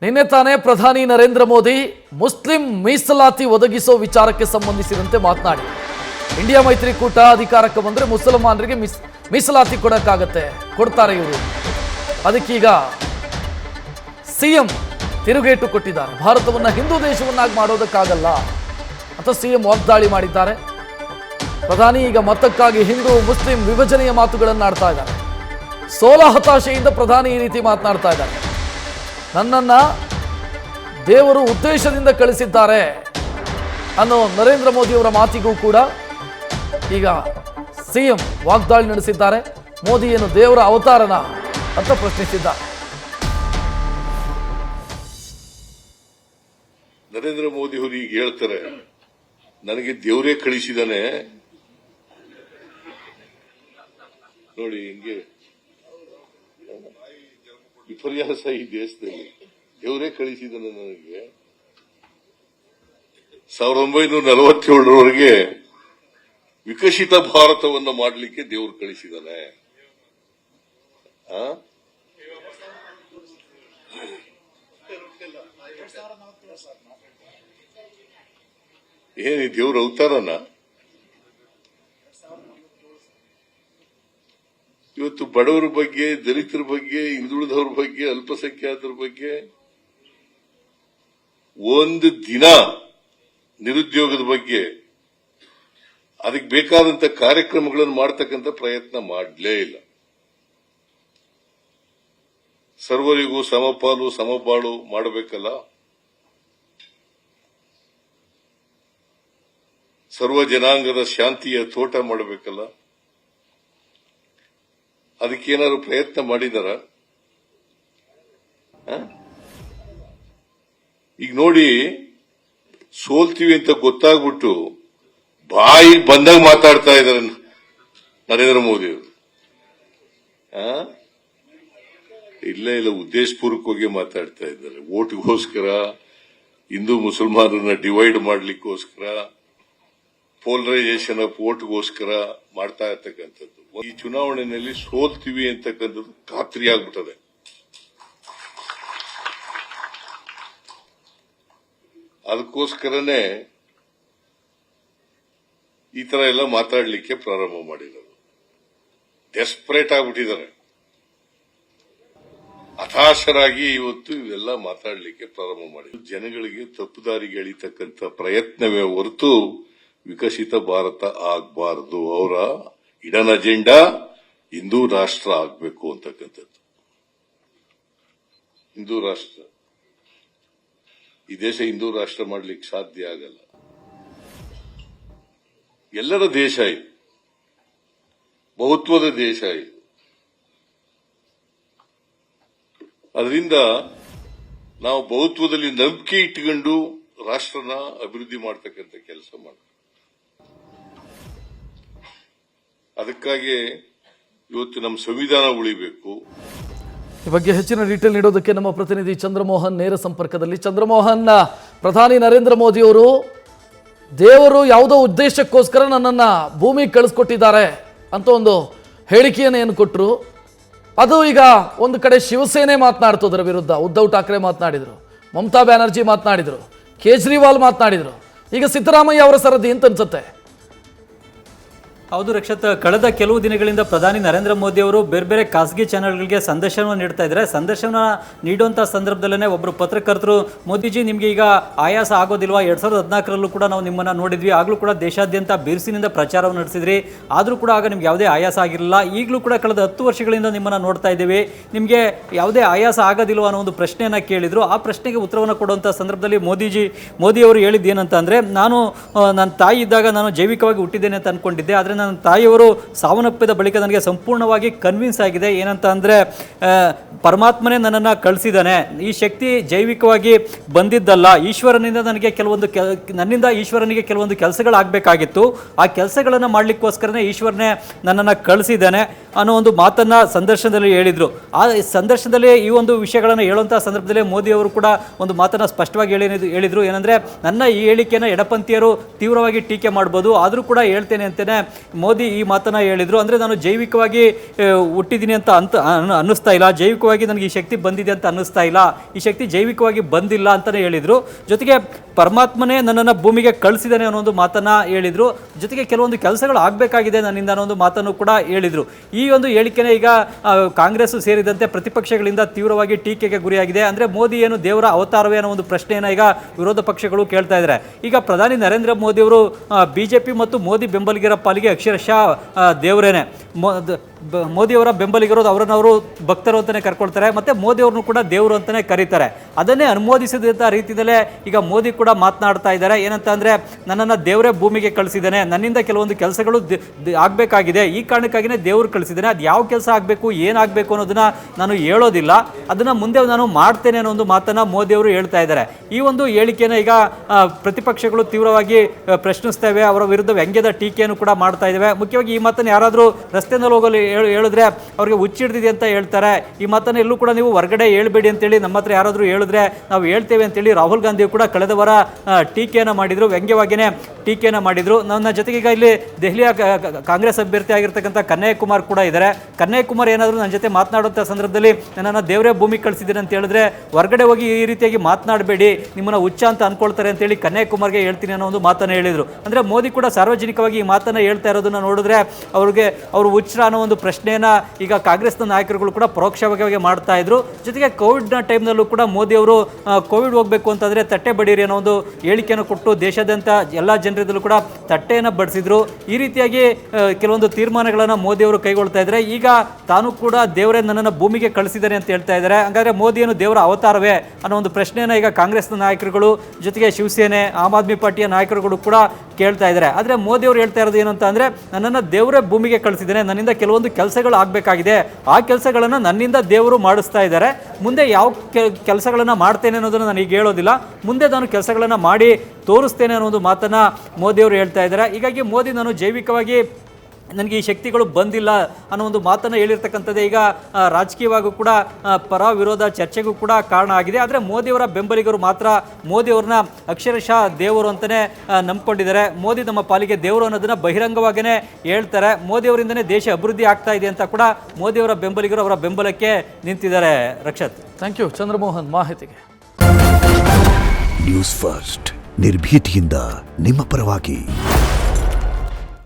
ನಿನ್ನೆ ತಾನೇ ಪ್ರಧಾನಿ ನರೇಂದ್ರ ಮೋದಿ ಮುಸ್ಲಿಂ ಮೀಸಲಾತಿ ಒದಗಿಸೋ ವಿಚಾರಕ್ಕೆ ಸಂಬಂಧಿಸಿದಂತೆ ಮಾತನಾಡಿ ಇಂಡಿಯಾ ಮೈತ್ರಿಕೂಟ ಅಧಿಕಾರಕ್ಕೆ ಬಂದರೆ ಮುಸಲ್ಮಾನರಿಗೆ ಮೀಸಲಾತಿ ಕೊಡ್ತಾರೆ ಇವರು. ಅದಕ್ಕೀಗ ಸಿಎಂ ತಿರುಗೇಟು ಕೊಟ್ಟಿದ್ದಾರೆ. ಭಾರತವನ್ನ ಹಿಂದೂ ದೇಶವನ್ನಾಗಿ ಮಾಡೋದಕ್ಕಾಗಲ್ಲ ಅಂತ ಸಿಎಂ ವಾಗ್ದಾಳಿ ಮಾಡಿದ್ದಾರೆ. ಪ್ರಧಾನಿ ಈಗ ಮತಕ್ಕಾಗಿ ಹಿಂದೂ ಮುಸ್ಲಿಂ ವಿಭಜನೆಯ ಮಾತುಗಳನ್ನು ಆಡ್ತಾ ಇದ್ದಾರೆ. ಸೋಲ ಹತಾಶೆಯಿಂದ ಪ್ರಧಾನಿ ಈ ರೀತಿ ಮಾತನಾಡ್ತಾ ಇದ್ದಾರೆ. ನನ್ನನ್ನ ದೇವರು ಉದ್ದೇಶದಿಂದ ಕಳಿಸಿದ್ದಾರೆ ಅನ್ನೋ ನರೇಂದ್ರ ಮೋದಿ ಅವರ ಮಾತಿಗೂ ಕೂಡ ಈಗ ಸಿಎಂ ವಾಗ್ದಾಳಿ ನಡೆಸಿದ್ದಾರೆ. ಮೋದಿ ಏನು ದೇವರ ಅವತಾರನ ಅಂತ ಪ್ರಶ್ನಿಸಿದ್ದಾರೆ. ನರೇಂದ್ರ ಮೋದಿ ಅವರು ಈಗ ಹೇಳ್ತಾರೆ, ನನಗೆ ದೇವರೇ ಕಳಿಸಿದಾನೆ. ನೋಡಿ ಹಿಂಗೆ ವಿಪರ್ಯಾಸ ಈ ದೇಶದಲ್ಲಿ. ದೇವರೇ ಕಳಿಸಿದಾನೆ ನನಗೆ. 1947ರವರೆಗೆ ವಿಕಸಿತ ಭಾರತವನ್ನು ಮಾಡಲಿಕ್ಕೆ ದೇವರು ಕಳಿಸಿದಾನೆ. ಏನಿ ದೇವ್ರ ಅವತಾರನ? ಇವತ್ತು ಬಡವರ ಬಗ್ಗೆ, ದಲಿತರ ಬಗ್ಗೆ, ಹಿಂದುಳಿದವರ ಬಗ್ಗೆ, ಅಲ್ಪಸಂಖ್ಯಾತರ ಬಗ್ಗೆ, ಒಂದು ದಿನ ನಿರುದ್ಯೋಗದ ಬಗ್ಗೆ ಅದಕ್ಕೆ ಬೇಕಾದಂತ ಕಾರ್ಯಕ್ರಮಗಳನ್ನು ಮಾಡತಕ್ಕಂಥ ಪ್ರಯತ್ನ ಮಾಡಲೇ ಇಲ್ಲ. ಸರ್ವರಿಗೂ ಸಮಪಾಲು ಸಮಬಾಳು ಮಾಡಬೇಕಲ್ಲ. ಸರ್ವ ಜನಾಂಗದ ಶಾಂತಿಯ ತೋಟ ಮಾಡಬೇಕಲ್ಲ. ಅದಕ್ಕೇನಾದ್ರು ಪ್ರಯತ್ನ ಮಾಡಿದಾರ? ಈಗ ನೋಡಿ, ಸೋಲ್ತೀವಿ ಅಂತ ಗೊತ್ತಾಗ್ಬಿಟ್ಟು ಬಾಯಿ ಬಂದಾಗ ಮಾತಾಡ್ತಾ ಇದ್ದಾರೆ ನರೇಂದ್ರ ಮೋದಿ ಅವರು. ಇಲ್ಲ ಉದ್ದೇಶಪೂರ್ವಕವಾಗಿ ಮಾತಾಡ್ತಾ ಇದ್ದಾರೆ. ಓಟ್ಗೋಸ್ಕರ, ಹಿಂದೂ ಮುಸಲ್ಮಾನರನ್ನ ಡಿವೈಡ್ ಮಾಡ್ಲಿಕ್ಕೋಸ್ಕರ, ಪೋಲರೈಸೇಷನ್ ಆಫ್ ವೋಟ್ಗೋಸ್ಕರ ಮಾಡ್ತಾ ಇರ್ತಕ್ಕಂಥದ್ದು. ಈ ಚುನಾವಣೆಯಲ್ಲಿ ಸೋಲ್ತೀವಿ ಅಂತಕ್ಕಂಥದ್ದು ಖಾತ್ರಿ ಆಗ್ಬಿಟ್ಟದೆ. ಅದಕ್ಕೋಸ್ಕರನೇ ಈ ತರ ಎಲ್ಲ ಮಾತಾಡ್ಲಿಕ್ಕೆ ಪ್ರಾರಂಭ ಮಾಡಿರೋದು. ಡೆಸ್ಪರೇಟ್ ಆಗ್ಬಿಟ್ಟಿದ್ದಾರೆ. ಹತಾಶರಾಗಿ ಇವತ್ತು ಇವೆಲ್ಲ ಮಾತಾಡ್ಲಿಕ್ಕೆ ಪ್ರಾರಂಭ ಮಾಡಿದ್ರು. ಜನಗಳಿಗೆ ತಪ್ಪುದಾರಿಗೆ ಎಳಿತಕ್ಕಂಥ ಪ್ರಯತ್ನವೇ ಹೊರತು ವಿಕಸಿತ ಭಾರತ ಆಗಬಾರದು. ಅವರ ಇಡನ್ ಅಜೆಂಡಾ ಹಿಂದೂ ರಾಷ್ಟ್ರ ಆಗಬೇಕು ಅಂತಕ್ಕಂಥದ್ದು. ಹಿಂದೂ ರಾಷ್ಟ್ರ, ಈ ದೇಶ ಹಿಂದೂ ರಾಷ್ಟ್ರ ಮಾಡ್ಲಿಕ್ಕೆ ಸಾಧ್ಯ ಆಗಲ್ಲ. ಎಲ್ಲರ ದೇಶ ಇದು, ಬಹುತ್ವದ ದೇಶ ಇದು. ಅದರಿಂದ ನಾವು ಬಹುತ್ವದಲ್ಲಿ ನಂಬಿಕೆ ಇಟ್ಟುಕೊಂಡು ರಾಷ್ಟ್ರನ ಅಭಿವೃದ್ಧಿ ಮಾಡತಕ್ಕಂಥ ಕೆಲಸ ಮಾಡಬೇಕು. ಅದಕ್ಕಾಗಿ ಇವತ್ತು ನಮ್ಮ ಸಂವಿಧಾನ ಉಳಿಬೇಕು. ಈ ಬಗ್ಗೆ ಹೆಚ್ಚಿನ ಡೀಟೇಲ್ ನೀಡೋದಕ್ಕೆ ನಮ್ಮ ಪ್ರತಿನಿಧಿ ಚಂದ್ರಮೋಹನ್ ನೇರ ಸಂಪರ್ಕದಲ್ಲಿ. ಚಂದ್ರಮೋಹನ್, ಪ್ರಧಾನಿ ನರೇಂದ್ರ ಮೋದಿ ಅವರು ದೇವರು ಯಾವುದೋ ಉದ್ದೇಶಕ್ಕೋಸ್ಕರ ನನ್ನನ್ನು ಭೂಮಿಗೆ ಕಳಿಸ್ಕೊಟ್ಟಿದ್ದಾರೆ ಅಂತ ಒಂದು ಹೇಳಿಕೆಯನ್ನು ಏನು ಕೊಟ್ಟರು, ಅದು ಈಗ ಒಂದು ಕಡೆ ಶಿವಸೇನೆ ಮಾತನಾಡ್ತೋದ್ರ ವಿರುದ್ಧ. ಉದ್ಧವ್ ಠಾಕ್ರೆ ಮಾತನಾಡಿದರು, ಮಮತಾ ಬ್ಯಾನರ್ಜಿ ಮಾತನಾಡಿದರು, ಕೇಜ್ರಿವಾಲ್ ಮಾತನಾಡಿದರು. ಈಗ ಸಿದ್ದರಾಮಯ್ಯ ಅವರ ಸರದಿ ಅಂತ ಅನ್ಸುತ್ತೆ. ಹೌದು ರಕ್ಷತ್, ಕಳೆದ ಕೆಲವು ದಿನಗಳಿಂದ ಪ್ರಧಾನಿ ನರೇಂದ್ರ ಮೋದಿ ಅವರು ಬೇರೆ ಬೇರೆ ಖಾಸಗಿ ಚಾನೆಲ್ಗಳಿಗೆ ಸಂದರ್ಶನವನ್ನು ನೀಡ್ತಾ ಇದ್ದಾರೆ. ಸಂದರ್ಶನ ನೀಡುವಂಥ ಸಂದರ್ಭದಲ್ಲೇ ಒಬ್ಬರು ಪತ್ರಕರ್ತರು, ಮೋದಿಜಿ ನಿಮಗೆ ಈಗ ಆಯಾಸ ಆಗೋದಿಲ್ವಾ? 2014ರಲ್ಲೂ ಕೂಡ ನಾವು ನಿಮ್ಮನ್ನು ನೋಡಿದ್ವಿ, ಆಗಲೂ ಕೂಡ ದೇಶಾದ್ಯಂತ ಬಿರುಸಿನಿಂದ ಪ್ರಚಾರವನ್ನು ನಡೆಸಿದ್ರಿ, ಆದರೂ ಕೂಡ ಆಗ ನಿಮ್ಗೆ ಯಾವುದೇ ಆಯಾಸ ಆಗಿರಲಿಲ್ಲ. ಈಗಲೂ ಕೂಡ ಕಳೆದ 10 ವರ್ಷಗಳಿಂದ ನಿಮ್ಮನ್ನು ನೋಡ್ತಾ ಇದ್ದೀವಿ, ನಿಮಗೆ ಯಾವುದೇ ಆಯಾಸ ಆಗೋದಿಲ್ವ ಅನ್ನೋ ಒಂದು ಪ್ರಶ್ನೆಯನ್ನು ಕೇಳಿದರು. ಆ ಪ್ರಶ್ನೆಗೆ ಉತ್ತರವನ್ನು ಕೊಡುವಂಥ ಸಂದರ್ಭದಲ್ಲಿ ಮೋದಿಯವರು ಹೇಳಿದ್ದೇನಂತ ಅಂದರೆ, ನನ್ನ ತಾಯಿ ಇದ್ದಾಗ ನಾನು ಜೈವಿಕವಾಗಿ ಹುಟ್ಟಿದ್ದೇನೆ ಅಂತ ಅಂದ್ಕೊಂಡಿದ್ದೆ, ಆದರೆ ನನ್ನ ತಾಯಿಯವರು ಸಾವನ್ನಪ್ಪಿದ ಬಳಿಕ ನನಗೆ ಸಂಪೂರ್ಣವಾಗಿ ಕನ್ವಿನ್ಸ್ ಆಗಿದೆ. ಏನಂತ ಅಂದರೆ, ಪರಮಾತ್ಮನೇ ನನ್ನನ್ನು ಕಳಿಸಿದ್ದಾನೆ, ಈ ಶಕ್ತಿ ಜೈವಿಕವಾಗಿ ಬಂದಿದ್ದಲ್ಲ, ಈಶ್ವರನಿಂದ ನನ್ನಿಂದ ಈಶ್ವರನಿಗೆ ಕೆಲವೊಂದು ಕೆಲಸಗಳಾಗಬೇಕಾಗಿತ್ತು, ಆ ಕೆಲಸಗಳನ್ನು ಮಾಡಲಿಕ್ಕೋಸ್ಕರನೇ ಈಶ್ವರನೇ ನನ್ನನ್ನು ಕಳಿಸಿದ್ದಾನೆ ಅನ್ನೋ ಒಂದು ಮಾತನ್ನು ಸಂದರ್ಶನದಲ್ಲಿ ಹೇಳಿದರು. ಆ ಸಂದರ್ಶನದಲ್ಲಿ ಈ ಒಂದು ವಿಷಯಗಳನ್ನು ಹೇಳುವಂಥ ಸಂದರ್ಭದಲ್ಲಿ ಮೋದಿಯವರು ಕೂಡ ಒಂದು ಮಾತನ್ನು ಸ್ಪಷ್ಟವಾಗಿ ಹೇಳಿದರು. ಏನಂದರೆ, ನನ್ನ ಈ ಹೇಳಿಕೆಯನ್ನು ಎಡಪಂಥೀಯರು ತೀವ್ರವಾಗಿ ಟೀಕೆ ಮಾಡ್ಬೋದು, ಆದರೂ ಕೂಡ ಹೇಳ್ತೇನೆ ಅಂತಲೇ ಮೋದಿ ಈ ಮಾತನ್ನ ಹೇಳಿದ್ರು. ಅಂದರೆ ನಾನು ಜೈವಿಕವಾಗಿ ಹುಟ್ಟಿದ್ದೀನಿ ಅಂತ ಅನ್ನಿಸ್ತಾ ಇಲ್ಲ, ಜೈವಿಕವಾಗಿ ನನಗೆ ಈ ಶಕ್ತಿ ಬಂದಿದೆ ಅಂತ ಅನ್ನಿಸ್ತಾ ಇಲ್ಲ, ಈ ಶಕ್ತಿ ಜೈವಿಕವಾಗಿ ಬಂದಿಲ್ಲ ಅಂತಲೇ ಹೇಳಿದರು. ಜೊತೆಗೆ ಪರಮಾತ್ಮನೇ ನನ್ನನ್ನು ಭೂಮಿಗೆ ಕಳಿಸಿದ್ದಾನೆ ಅನ್ನೋ ಒಂದು ಮಾತನ್ನು ಹೇಳಿದರು. ಜೊತೆಗೆ ಕೆಲವೊಂದು ಕೆಲಸಗಳು ಆಗಬೇಕಾಗಿದೆ ನನ್ನಿಂದ ಅನ್ನೋ ಒಂದು ಮಾತನ್ನು ಕೂಡ ಹೇಳಿದರು. ಈ ಒಂದು ಹೇಳಿಕೆನೇ ಈಗ ಕಾಂಗ್ರೆಸ್ ಸೇರಿದಂತೆ ಪ್ರತಿಪಕ್ಷಗಳಿಂದ ತೀವ್ರವಾಗಿ ಟೀಕೆಗೆ ಗುರಿಯಾಗಿದೆ. ಅಂದರೆ ಮೋದಿ ಏನು ದೇವರ ಅವತಾರವೇ ಅನ್ನೋ ಒಂದು ಪ್ರಶ್ನೆಯನ್ನು ಈಗ ವಿರೋಧ ಪಕ್ಷಗಳು ಕೇಳ್ತಾ ಇದ್ದಾರೆ. ಈಗ ಪ್ರಧಾನಿ ನರೇಂದ್ರ ಮೋದಿಯವರು ಬಿಜೆಪಿ ಮತ್ತು ಮೋದಿ ಬೆಂಬಲಿಗರ ಪಾಲಿಗೆ ಅಕ್ಷರಶಃ ದೇವರೇನೆ. ಮೋದಿಯವರ ಬೆಂಬಲಿಗರು ಅವರನ್ನವರು ಭಕ್ತರು ಅಂತಲೇ ಕರ್ಕೊಳ್ತಾರೆ, ಮತ್ತು ಮೋದಿಯವ್ರನ್ನು ಕೂಡ ದೇವರು ಅಂತಲೇ ಕರೀತಾರೆ. ಅದನ್ನೇ ಅನುಮೋದಿಸಿದಂಥ ರೀತಿಯಲ್ಲೇ ಈಗ ಮೋದಿ ಕೂಡ ಮಾತನಾಡ್ತಾ ಇದ್ದಾರೆ. ಏನಂತ ಅಂದರೆ, ನನ್ನನ್ನು ದೇವರೇ ಭೂಮಿಗೆ ಕಳಿಸಿದ್ದಾನೆ, ನನ್ನಿಂದ ಕೆಲವೊಂದು ಕೆಲಸಗಳು ಆಗಬೇಕಾಗಿದೆ, ಈ ಕಾರಣಕ್ಕಾಗಿಯೇ ದೇವರು ಕಳಿಸಿದ್ದಾನೆ, ಅದು ಯಾವ ಕೆಲಸ ಆಗಬೇಕು ಏನಾಗಬೇಕು ಅನ್ನೋದನ್ನು ನಾನು ಹೇಳೋದಿಲ್ಲ, ಅದನ್ನು ಮುಂದೆ ನಾನು ಮಾಡ್ತೇನೆ ಅನ್ನೋ ಒಂದು ಮಾತನ್ನು ಮೋದಿಯವರು ಹೇಳ್ತಾ ಇದ್ದಾರೆ. ಈ ಒಂದು ಹೇಳಿಕೆಯನ್ನು ಈಗ ಪ್ರತಿಪಕ್ಷಗಳು ತೀವ್ರವಾಗಿ ಪ್ರಶ್ನಿಸ್ತೇವೆ, ಅವರ ವಿರುದ್ಧ ವ್ಯಂಗ್ಯದ ಟೀಕೆಯನ್ನು ಕೂಡ ಮಾಡ್ತಾ ಇದ್ದೇವೆ. ಮುಖ್ಯವಾಗಿ ಈ ಮಾತನ್ನು ಯಾರಾದರೂ ರಸ್ತೆಯಲ್ಲಿ ಹೋಗಲು ಹೇಳಿದ್ರೆ ಅವ್ರಿಗೆ ಹುಚ್ಚಿಡ್ದಿದೆ ಅಂತ ಹೇಳ್ತಾರೆ. ಈ ಮಾತನ್ನು ಎಲ್ಲೂ ಕೂಡ ನೀವು ಹೊರಗಡೆ ಹೇಳ್ಬೇಡಿ ಅಂತೇಳಿ ನಮ್ಮ ಹತ್ರ ಯಾರಾದರೂ ಹೇಳಿದ್ರೆ ನಾವು ಹೇಳ್ತೇವೆ ಅಂತೇಳಿ ರಾಹುಲ್ ಗಾಂಧಿ ಕೂಡ ಕಳೆದ ವಾರ ಟೀಕೆಯನ್ನು ಮಾಡಿದರು, ವ್ಯಂಗ್ಯವಾಗಿಯೇ ಟೀಕೆಯನ್ನು ಮಾಡಿದರು. ನನ್ನ ಜೊತೆಗೆ ಈಗ ಇಲ್ಲಿ ದೆಹಲಿಯ ಕಾಂಗ್ರೆಸ್ ಅಭ್ಯರ್ಥಿ ಆಗಿರ್ತಕ್ಕಂಥ ಕನ್ಯಾಕುಮಾರ್ ಕೂಡ ಇದ್ದಾರೆ. ಕನ್ಯಾಕುಮಾರ್ ಏನಾದರೂ ನನ್ನ ಜೊತೆ ಮಾತನಾಡುವಂಥ ಸಂದರ್ಭದಲ್ಲಿ ನನ್ನನ್ನು ದೇವರೇ ಭೂಮಿಗೆ ಕಳಿಸಿದ್ದೀನಿ ಅಂತ ಹೇಳಿದ್ರೆ ಹೊರಗಡೆ ಹೋಗಿ ಈ ರೀತಿಯಾಗಿ ಮಾತನಾಡಬೇಡಿ, ನಿಮ್ಮನ್ನು ಹುಚ್ಚ ಅಂತ ಅನ್ಕೊಳ್ತಾರೆ ಅಂತೇಳಿ ಕನ್ಯಾಕುಮಾರ್ಗೆ ಹೇಳ್ತೀನಿ ಅನ್ನೋ ಒಂದು ಮಾತನ್ನು ಹೇಳಿದರು. ಅಂದರೆ ಮೋದಿ ಕೂಡ ಸಾರ್ವಜನಿಕವಾಗಿ ಈ ಮಾತನ್ನು ಹೇಳ್ತಾ ಇರೋದನ್ನು ನೋಡಿದ್ರೆ ಅವರು ಹುಚ್ಚರ ಅನ್ನೋ ಒಂದು ಪ್ರಶ್ನೆಯನ್ನು ಈಗ ಕಾಂಗ್ರೆಸ್ನ ನಾಯಕರುಗಳು ಕೂಡ ಪರೋಕ್ಷವಾಗಿ ಮಾಡ್ತಾ ಇದ್ರು. ಜೊತೆಗೆ ಕೋವಿಡ್ನ ಟೈಮ್ನಲ್ಲೂ ಕೂಡ ಮೋದಿ ಅವರು ಕೋವಿಡ್ ಹೋಗಬೇಕು ಅಂತಂದರೆ ತಟ್ಟೆ ಬಡೀರಿ ಅನ್ನೋ ಒಂದು ಹೇಳಿಕೆಯನ್ನು ಕೊಟ್ಟು ದೇಶಾದ್ಯಂತ ಎಲ್ಲ ಜನರಿದಲ್ಲೂ ಕೂಡ ತಟ್ಟೆಯನ್ನು ಬಡಿಸಿದ್ರು. ಈ ರೀತಿಯಾಗಿ ಕೆಲವೊಂದು ತೀರ್ಮಾನಗಳನ್ನು ಮೋದಿಯವರು ಕೈಗೊಳ್ತಾ ಇದ್ದಾರೆ. ಈಗ ತಾನು ಕೂಡ ದೇವರೇ ನನ್ನನ್ನು ಭೂಮಿಗೆ ಕಳಿಸಿದ್ದಾನೆ ಅಂತ ಹೇಳ್ತಾ ಇದ್ದಾರೆ. ಹಾಗಾದರೆ ಮೋದಿಯನ್ನು ದೇವರ ಅವತಾರವೇ ಅನ್ನೋ ಒಂದು ಪ್ರಶ್ನೆಯನ್ನು ಈಗ ಕಾಂಗ್ರೆಸ್ನ ನಾಯಕರುಗಳು ಜೊತೆಗೆ ಶಿವಸೇನೆ, ಆಮ್ ಆದ್ಮಿ ಪಾರ್ಟಿಯ ನಾಯಕರುಗಳು ಕೂಡ ಕೇಳ್ತಾ ಇದ್ದಾರೆ. ಆದರೆ ಮೋದಿಯವರು ಹೇಳ್ತಾ ಇರೋದು ಏನು ಅಂತ ಅಂದರೆ, ನನ್ನನ್ನು ದೇವರೇ ಭೂಮಿಗೆ ಕಳಿಸಿದ್ದೇನೆ, ನನ್ನಿಂದ ಕೆಲವೊಂದು ಕೆಲಸಗಳು ಆಗಬೇಕಾಗಿದೆ, ಆ ಕೆಲಸಗಳನ್ನು ನನ್ನಿಂದ ದೇವರು ಮಾಡಿಸ್ತಾ ಇದ್ದಾರೆ, ಮುಂದೆ ಯಾವ ಕೆಲಸಗಳನ್ನು ಮಾಡ್ತೇನೆ ಅನ್ನೋದನ್ನು ನಾನು ಈಗ ಹೇಳೋದಿಲ್ಲ, ಮುಂದೆ ನಾನು ಕೆಲಸಗಳನ್ನು ಮಾಡಿ ತೋರಿಸ್ತೇನೆ ಅನ್ನೋ ಒಂದು ಮಾತನ್ನು ಮೋದಿಯವರು ಹೇಳ್ತಾ ಇದ್ದಾರೆ. ಹೀಗಾಗಿ ಮೋದಿ ನಾನು ಜೈವಿಕವಾಗಿ ನನಗೆ ಈ ಶಕ್ತಿಗಳು ಬಂದಿಲ್ಲ ಅನ್ನೋ ಒಂದು ಮಾತನ್ನು ಹೇಳಿರ್ತಕ್ಕಂಥದ್ದೇ ಈಗ ರಾಜಕೀಯವಾಗೂ ಕೂಡ ಪರ ವಿರೋಧ ಚರ್ಚೆಗೂ ಕೂಡ ಕಾರಣ ಆಗಿದೆ. ಆದರೆ ಮೋದಿಯವರ ಬೆಂಬಲಿಗರು ಮಾತ್ರ ಮೋದಿಯವ್ರನ್ನ ಅಕ್ಷರಶಃ ದೇವರು ಅಂತಲೇ ನಂಬ್ಕೊಂಡಿದ್ದಾರೆ. ಮೋದಿ ನಮ್ಮ ಪಾಲಿಗೆ ದೇವರು ಅನ್ನೋದನ್ನು ಬಹಿರಂಗವಾಗಿಯೇ ಹೇಳ್ತಾರೆ. ಮೋದಿಯವರಿಂದನೇ ದೇಶ ಅಭಿವೃದ್ಧಿ ಆಗ್ತಾ ಇದೆ ಅಂತ ಕೂಡ ಮೋದಿಯವರ ಬೆಂಬಲಿಗರು ಅವರ ಬೆಂಬಲಕ್ಕೆ ನಿಂತಿದ್ದಾರೆ. ರಕ್ಷತ್, ಥ್ಯಾಂಕ್ ಯು ಚಂದ್ರಮೋಹನ್ ಮಾಹಿತಿಗೆ. ನ್ಯೂಸ್ ಫಸ್ಟ್ ನಿರ್ಭೀತಿಯಿಂದ ನಿಮ್ಮ ಪರವಾಗಿ.